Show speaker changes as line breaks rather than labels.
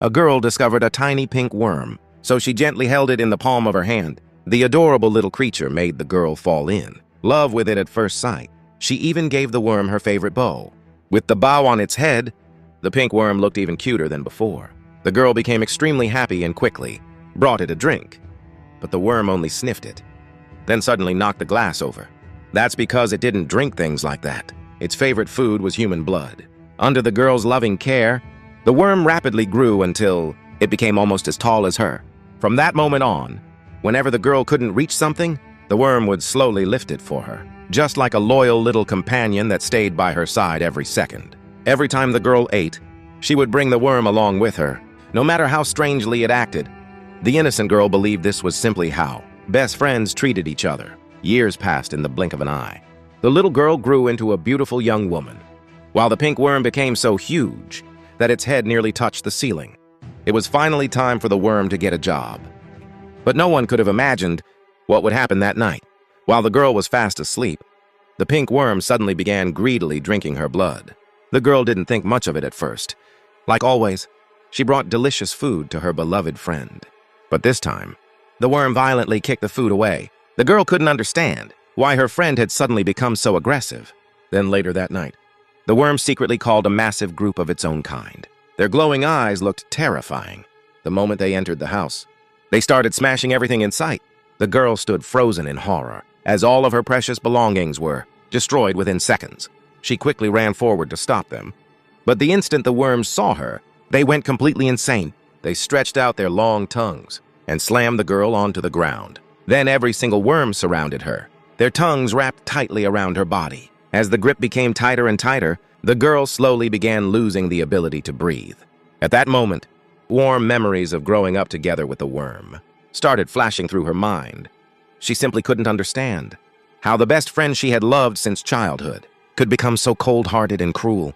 a girl discovered a tiny pink worm, so she gently held it in the palm of her hand. The adorable little creature made the girl fall in love with it at first sight. She even gave the worm her favorite bow. With the bow on its head, the pink worm looked even cuter than before. The girl became extremely happy and quickly brought it a drink, but the worm only sniffed it, then suddenly knocked the glass over. That's because it didn't drink things like that. Its favorite food was human blood. Under the girl's loving care, the worm rapidly grew until it became almost as tall as her. From that moment on, whenever the girl couldn't reach something, the worm would slowly lift it for her, just like a loyal little companion that stayed by her side every second. Every time the girl ate, she would bring the worm along with her, no matter how strangely it acted. The innocent girl believed this was simply how best friends treated each other. Years passed in the blink of an eye. The little girl grew into a beautiful young woman, while the pink worm became so huge that its head nearly touched the ceiling. It was finally time for the worm to get a job. But no one could have imagined what would happen that night. While the girl was fast asleep, the pink worm suddenly began greedily drinking her blood. The girl didn't think much of it at first. Like always, she brought delicious food to her beloved friend. But this time, the worm violently kicked the food away. The girl couldn't understand why her friend had suddenly become so aggressive. Then later that night, the worm secretly called a massive group of its own kind. Their glowing eyes looked terrifying. The moment they entered the house, they started smashing everything in sight. The girl stood frozen in horror, as all of her precious belongings were destroyed within seconds. She quickly ran forward to stop them. But the instant the worms saw her, they went completely insane. They stretched out their long tongues and slammed the girl onto the ground. Then every single worm surrounded her, their tongues wrapped tightly around her body. As the grip became tighter and tighter, the girl slowly began losing the ability to breathe. At that moment, warm memories of growing up together with the worm started flashing through her mind. She simply couldn't understand how the best friend she had loved since childhood could become so cold-hearted and cruel.